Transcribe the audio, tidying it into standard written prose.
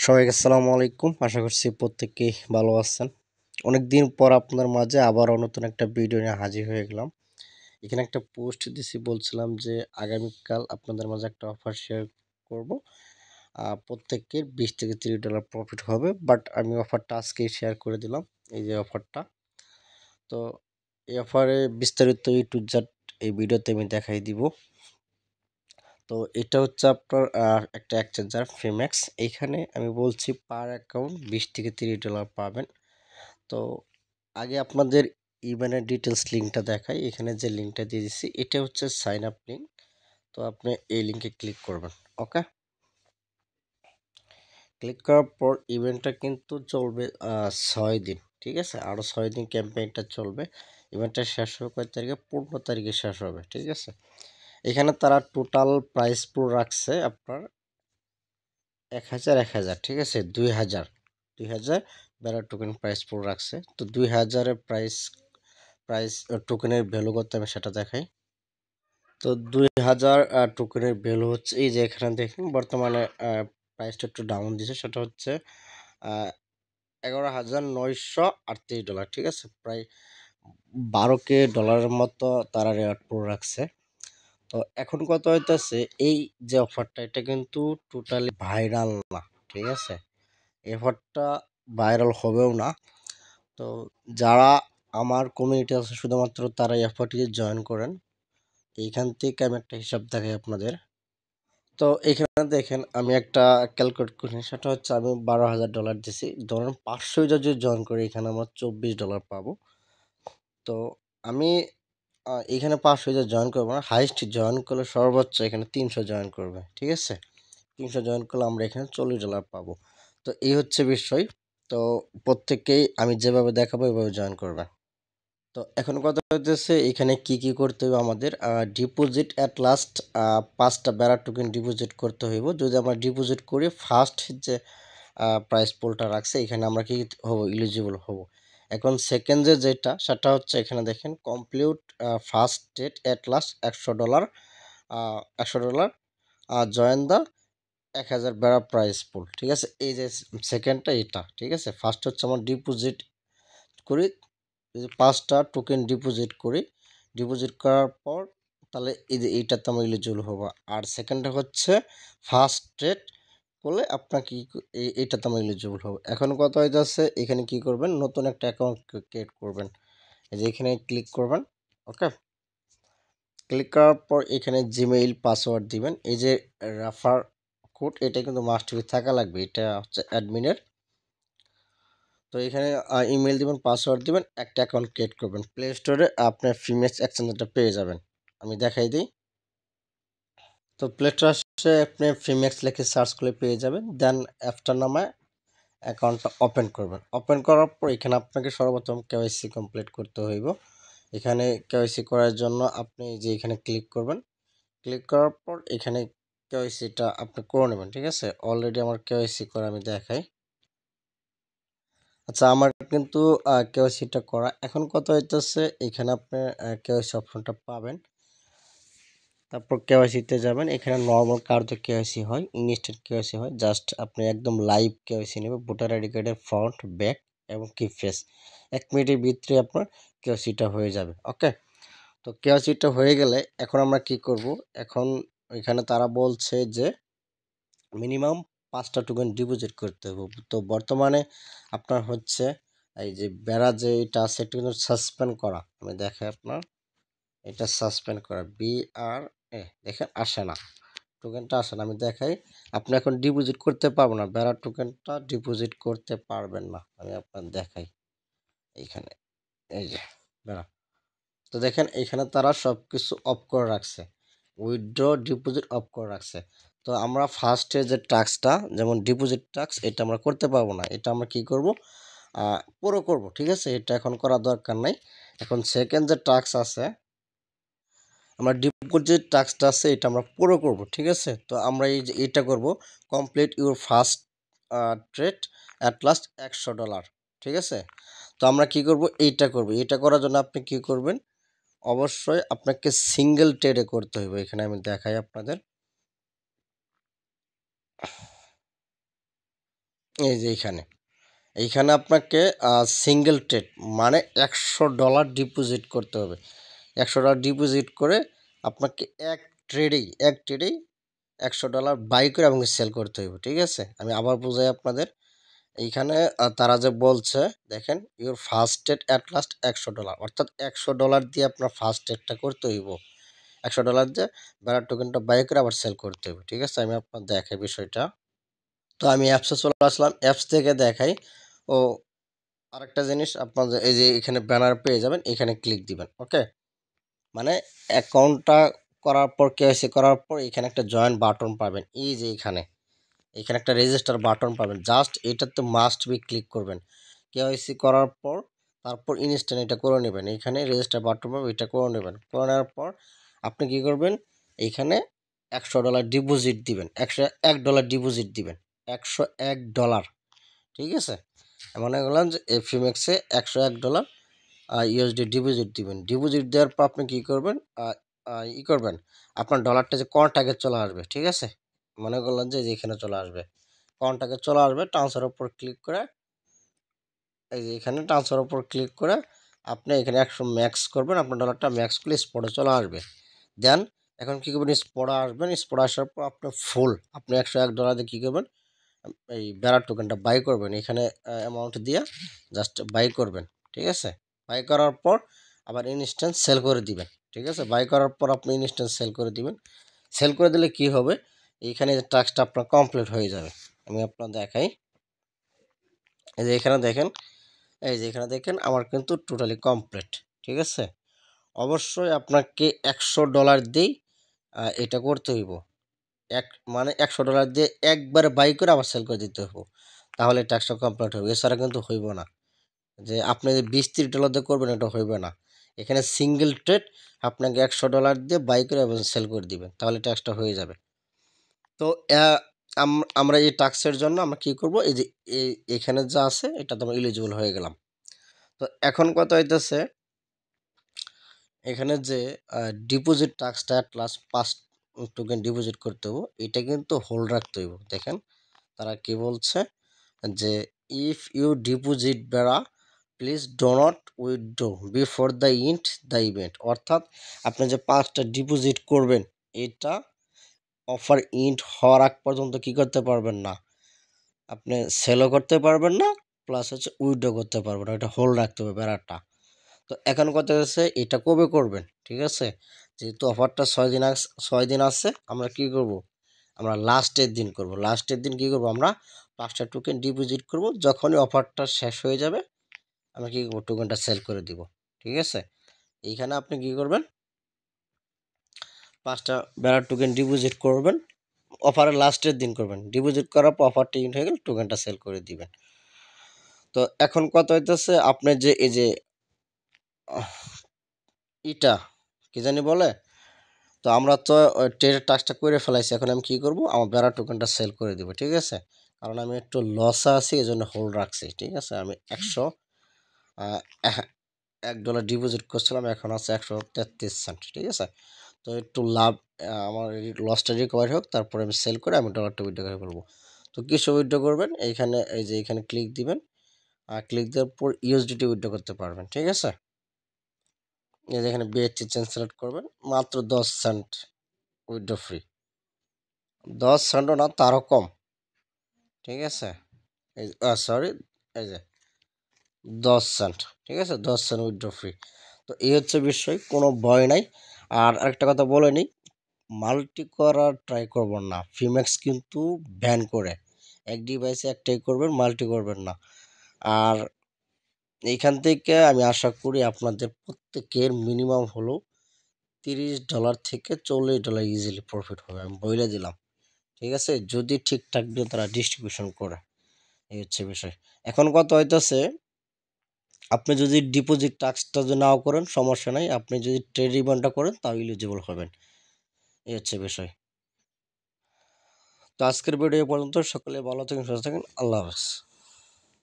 সবাইকে আসসালামু আলাইকুম। আশা করছি প্রত্যেকেই ভালো আছেন। অনেকদিন পর আপনার মাঝে আবারও নতুন একটা ভিডিও নিয়ে হাজির হয়ে গেলাম। এখানে একটা পোস্ট দিছি, বলছিলাম যে আগামীকাল আপনাদের মাঝে একটা অফার শেয়ার করব। প্রত্যেকের $20 থেকে $30 প্রফিট হবে, বাট আমি অফারটা আজকেই শেয়ার করে দিলাম। এই যে অফারটা, তো এই অফারে বিস্তারিত A to Z এই ভিডিওতে আমি দেখাই দিব। তো এটা হচ্ছে আপনার একটা এক্সচেঞ্জার ফিমেক্স। এইখানে আমি বলছি পার অ্যাকাউন্ট $20 থেকে $30 পাবেন। তো আগে আপনাদের ইমেলের ডিটেলস লিঙ্কটা দেখাই। এখানে যে লিঙ্কটা দিয়ে দিচ্ছি এটা হচ্ছে সাইন আপ লিঙ্ক। তো আপনি এই লিঙ্কে ক্লিক করবেন। ওকে, ক্লিক করার পর ইভেন্টটা কিন্তু চলবে 6 দিন। ঠিক আছে, আরও 6 দিন ক্যাম্পেইনটা চলবে। ইভেন্টটা শেষ হবে কয় তারিখে? 15 তারিখে শেষ হবে। ঠিক আছে, এখানে তারা টোটাল প্রাইস পুরো রাখছে আপনার 1000 ঠিক আছে, 2000 বেড়া টোকেন প্রাইস পুরো রাখছে। তো 2000-এর প্রাইস প্রাইস টোকেনের ভ্যালু কত আমি সেটা দেখাই। তো 2000 টোকেনের ভ্যালু হচ্ছে এই যে এখানে দেখেন বর্তমানে প্রাইসটা একটু ডাউন দিছে, সেটা হচ্ছে $11,938। ঠিক আছে, প্রায় 12K মতো তারা রেওয়ার্ড পুরো রাখছে। তো এখন কথা হইতেছে এই যে অফারটা, এটা কিন্তু টোটালি ভাইরাল না। ঠিক আছে, এফারটা ভাইরাল হবেও না। তো যারা আমার কমিউনিটি আছে শুধুমাত্র তারা এফারটি জয়েন করেন। এইখান থেকে আমি একটা হিসাব দেখাই আপনাদের। তো এখানে দেখেন আমি একটা ক্যালকুলেট করি, সেটা হচ্ছে আমি $12,000 দিছি। ধরুন 500 যদি জয়েন করি, এখানে আমার $24 পাবো। তো আমি এখানে 500 জয়েন করবো না, হাইস্ট জয়েন করলে সর্বোচ্চ এখানে 300 জয়েন করবে। ঠিক আছে, 300 জয়েন করলে আমরা এখানে $40 পাবো। তো এই হচ্ছে বিষয়। তো প্রত্যেককেই আমি যেভাবে দেখাবো ওইভাবে জয়েন করবে। তো এখন কথা হচ্ছে এখানে কি কি করতে হবে আমাদের। ডিপোজিট অ্যাট লাস্ট 5টা বেড়া টোকেন ডিপোজিট করতে হইব। যদি আমরা ডিপোজিট করি ফার্স্ট যে প্রাইস পুলটা রাখছে, এখানে আমরা কি হব? ইলিজিবল হব। এখন সেকেন্ডে যেটা, সেটা হচ্ছে এখানে দেখেন complete first date at last $100, $100 join the 1000 বেড়া প্রাইস পুল। ঠিক আছে, এই যে সেকেন্ডটা এটা। ঠিক আছে, ফার্স্ট হচ্ছে আমার ডিপোজিট করি, যদি 5টা টোকেন ডিপোজিট করি, ডিপোজিট করার পর তাহলে এই যে এইটাতে আমরা এলিজিবল হবো। আর সেকেন্ডটা হচ্ছে ফার্স্ট ট্রেড করলে আপনাকে এইটাতে আমরা এলিজিবল হবো। এখন কথা হইতেছে এখানে কি করবেন, নতুন একটা অ্যাকাউন্ট ক্রিয়েট করবেন। এই যে এখানে ক্লিক করবেন। ওকে, ক্লিক করার পর এখানে জিমেইল পাসওয়ার্ড দিবেন। এই যে রেফার কোড, এটা কিন্তু মাস্ট বি থাকা লাগবে, এটা হচ্ছে অ্যাডমিনের। তো এখানে ইমেল দিবেন, পাসওয়ার্ড দিবেন, একটা অ্যাকাউন্ট ক্রিয়েট করবেন। প্লে স্টোরে আপনার ফিমেক্স এক্সচেঞ্জারটা পেয়ে যাবেন। আমি দেখাই দিই। তো প্লে স্টোরে আসে আপনি ফিমেক্স লিখে সার্চ করলে পেয়ে যাবেন। দেন অ্যাপটার নামে অ্যাকাউন্টটা ওপেন করবেন। ওপেন করার পর এখানে আপনাকে সর্বপ্রথম কেওয়াইসি কমপ্লিট করতে হইব। এখানে কেওয়াইসি করার জন্য আপনি যে এখানে ক্লিক করবেন। ক্লিক করার পর এখানে কেওয়াইসিটা আপনি করে নেবেন। ঠিক আছে, অলরেডি আমার কেওয়াইসি করা আমি দেখাই। আচ্ছা, আমার কিন্তু কেওয়াইসিটা করা। এখন কথা হইতেছে এখানে আপনি কেওয়াইসি অপশনটা পাবেন। তারপর কেওয়াইসিতে যাবেন। এখানে নর্মাল কার্ড কেওয়াইসি হয়, ইনস্ট্যান্ট কেওয়াইসি হয়। জাস্ট আপনি একদম লাইভ কেওয়াইসি নেবে, ভোটার আইডি কার্ডের ফ্রন্ট ব্যাক এবং কি ফেস। 1 মিনিটের ভিতরে আপনার কেওয়াইসিটা হয়ে যাবে। ওকে, তো কেওয়াইসিটা হয়ে গেলে এখন আমরা কি করব, এখন এখানে তারা বলছে যে মিনিমাম 5টা টোকেন ডিপোজিট করতে হবে। তো বর্তমানে আপনার হচ্ছে এই যে বেড়া যে এটা আছে, এটা কিন্তু সাসপেন্ড করা। আমি দেখাই আপনার, এটা সাসপেন্ড করা দেখেন আসে না, টোকেনটা আসে না। আমি দেখাই, আপনি এখন ডিপোজিট করতে পারবেন না, বেড়া টোকেনটা ডিপোজিট করতে পারবেন না। আমি আপনার দেখাই এইখানে, এই যে বেড়া। তো দেখেন এখানে তারা সব কিছু অফ করে রাখছে, উইথড্র ডিপোজিট অফ করে রাখছে। তো আমরা ফার্স্টে যে টাস্কটা, যেমন ডিপোজিট টাস্ক, এটা আমরা করতে পারবো না। এটা আমরা কি করব, পুরো করব। ঠিক আছে, এটা এখন করা দরকার নাই। এখন সেকেন্ড যে টাস্ক আছে, আমরা ডিপোজিট টাস্কটা আছে, এটা আমরা পুরো করব। ঠিক আছে, তো আমরা এই যে এটা করব, complete your first trade at last $100। ঠিক আছে, তো আমরা কি করব, এইটা করব। এটা করার জন্য আপনি কি করবেন, অবশ্যই আপনাকে সিঙ্গেল ট্রেডে করতে হবে। এখানে আমি দেখাই আপনাদের। এই যে এইখানে আপনাকে সিঙ্গেল ট্রেড মানে $100 ডিপোজিট করতে হবে। $100 ডিপোজিট করে আপনাকে এক ট্রেডেই $100 বাই করে এবং সেল করতে হবে, ঠিক আছে? আমি আবার বুঝাই আপনাদের। এইখানে তারা যে বলছে, দেখেন, your first trade at last $100, অর্থাৎ $100 দিয়ে আপনার ফার্স্ট ট্রেডটা করতে হইব। $100 দিয়ে বেড়ার টোকেনটা বাই করে আবার সেল করতে হবে, ঠিক আছে? আমি আপনার দেখাই বিষয়টা। তো আমি অ্যাপসে চলে আসলাম, অ্যাপস থেকে দেখাই। ও আরেকটা জিনিস, আপনাদের এই যে এখানে ব্যানার পেয়ে যাবেন, এখানে ক্লিক দিবেন, ওকে? মানে অ্যাকাউন্টটা করার পর, কেওয়াইসি করার পর এখানে একটা জয়েন বাটন পাবেন, এই যে এখানে একটা রেজিস্টার বাটন পাবেন, জাস্ট এটাতে মাস্ট বি ক্লিক করবেন। কেওয়াইসি করার পর তারপর ইনস্ট্যান্ট এটা করে নেবেন, এখানে রেজিস্টার বাটন পাবেন, এটা করে নেবেন। করে নেওয়ার পর আপনি কি করবেন, এইখানে $100 ডিপোজিট দিবেন, $101 ডিপোজিট দিবেন, $101, ঠিক আছে? মনে করলাম যে এফিমেক্সে $101 ইউএসডি ডিপোজিট দিবেন। ডিপোজিট দেওয়ার পর আপনি কি করবেন, আপনার ডলারটা যে কন্টাক্টে চলে আসবে, ঠিক আছে? মনে করলেন যে এখানে চলে আসবে, কন্টাক্টে চলে আসবে, ট্রান্সফার উপর ক্লিক করে, এই যে এখানে ট্রান্সফার উপর ক্লিক করে আপনি এখানে 100 ম্যাক্স করবেন, আপনার ডলারটা ম্যাক্স করলে স্পটে চলে আসবে। দেন এখন কি করবেন, স্পটে আসবেন, স্পটে আসার পর আপনি $101 দিয়ে কী করবেন, এই বেড়ার টোকেনটা বাই করবেন, এখানে অ্যামাউন্ট দিয়ে জাস্ট বাই করবেন, ঠিক আছে? বাই করার পর আবার ইনস্ট্যান্ট সেল করে দিবেন, ঠিক আছে? বাই করার পর আপনি ইনস্ট্যান্ট সেল করে দিবেন। সেল করে দিলে কি হবে, এইখানে যে টাস্কটা আপনার কমপ্লিট হয়ে যাবে। আমি আপনার দেখাই, এই যে এখানে দেখেন, আমার কিন্তু টোটালি কমপ্লিট, ঠিক আছে? অবশ্যই আপনাকে $100 দিয়েই এটা করতে হইব। এক মানে $100 দিয়ে একবারে বাই করে আবার সেল করে দিতে হবে, তাহলে টাস্কটা কমপ্লিট হবে। এছাড়া কিন্তু হইব না। যে আপনি যে $20-30 দিয়ে করবেন, এটা হইবে না। এখানে সিঙ্গেল ট্রেড আপনাকে $100 দিয়ে বাই করে এবং সেল করে দিবেন, তাহলে টাস্কটা হয়ে যাবে। তো আমরা এই টাস্কের জন্য আমরা কি করব, এই যে এখানে যা আছে এটা তো আমরা এলিজিবল হয়ে গেলাম। তো এখন কথা হইতেছে, এখানে যে ডিপোজিট টাস্কটা অ্যাট লাস্ট 5 টোকেন ডিপোজিট করতে হবে, এটা কিন্তু হোল্ড রাখতে হইব। দেখেন তারা কি বলছে, যে ইফ ইউ ডিপোজিট বেড়া please do not withdraw before the event, অর্থাৎ আপনি যে 5টা ডিপোজিট করবেন, এটা অফার ইন্ট হওয়ার আগ পর্যন্ত কি করতে পারবেন না, আপনি সেলও করতে পারবেন না, প্লাস হচ্ছে উইথড্র করতে পারবেন না, এটা হোল্ড রাখতে হবে বেড়াটা। তো এখন কথা হচ্ছে এটা কবে করবেন, ঠিক আছে? যেহেতু অফারটা 6 দিন আছে, আমরা কি করব, আমরা লাস্টের দিন করব। লাস্টের দিন কি করব, আমরা 5টা টোকেন ডিপোজিট করব, যখনই অফারটা শেষ হয়ে যাবে আমরা কি করব, টোকেনটা সেল করে দিব, ঠিক আছে? এইখানে আপনি কি করবেন, 5টা বেড়ার টোকেন ডিপোজিট করবেন, অফারের লাস্টের দিন করবেন, ডিপোজিট করার পর অফারটা ইন হয়ে গেলে টোকেনটা সেল করে দিবেন। তো এখন কথা হইতেছে, আপনি যে এই যে আহ, ইটা কি জানি বলে, তো আমরা তো ট্রেডের টাস্কটা করে ফেলাইছি, এখন আমি কি করব, আমার বেড়া টোকেনটা সেল করে দিব, ঠিক আছে? কারণ আমি একটু লসে আছি, এই জন্য হোল্ড রাখছি, ঠিক আছে? আমি $1 ডিপোজিট করছিলাম, এখন আছে 133 সেন্ট, ঠিক আছে? তো একটু লাভ, আমার লসটা রিকভারি হোক, তারপরে আমি সেল করে আমি ডলারটা উইথড্র করে ফেলবো। তো কিছু উইথড্র করবেন, এইখানে এই যে এখানে ক্লিক দিবেন, আর ক্লিক দেওয়ার পর ইউএসডিটি উইথড্র করতে পারবেন, ঠিক আছে? এই যে এখানে বিএসসি চেঞ্জ সিলেক্ট করবেন, মাত্র 10 সেন্ট উইথড্র ফ্রি, 10 সেন্টও না, তারও কম, ঠিক আছে? এই সরি, এই যে 10 সেন্ট, ঠিক আছে? 10 সেন্ট উইথড্র ফ্রি। তো এই হচ্ছে বিষয়, কোনো ভয় নাই। আর আরেকটা কথা বলে নিই, মাল্টি করার ট্রাই করবেন না, ফিমেক্স কিন্তু ব্যান করে, এক ডিভাইসে একটাই করবেন, মাল্টি করবেন না। আর এইখান থেকে আমি আশা করি আপনাদের প্রত্যেকের মিনিমাম হলো $30 থেকে $40 ইজিলি প্রফিট হবে, আমি বলে দিলাম, ঠিক আছে? যদি ঠিকঠাক দিয়ে তারা ডিস্ট্রিবিউশন করে, এই হচ্ছে বিষয়। এখন কথা হইতেছে, আপনি যদি ডিপোজিট টাস্কটা যদি নাও করেন সমস্যা নাই, আপনি যদি ট্রেড রিবাউন্ডটা করেন তাও এলিজিবল হবেন, এই হচ্ছে বিষয়। তো আজকের ভিডিও পর্যন্ত, সকলে ভালো থাকেন, সুস্থ থাকেন, আল্লাহ হাফেজ।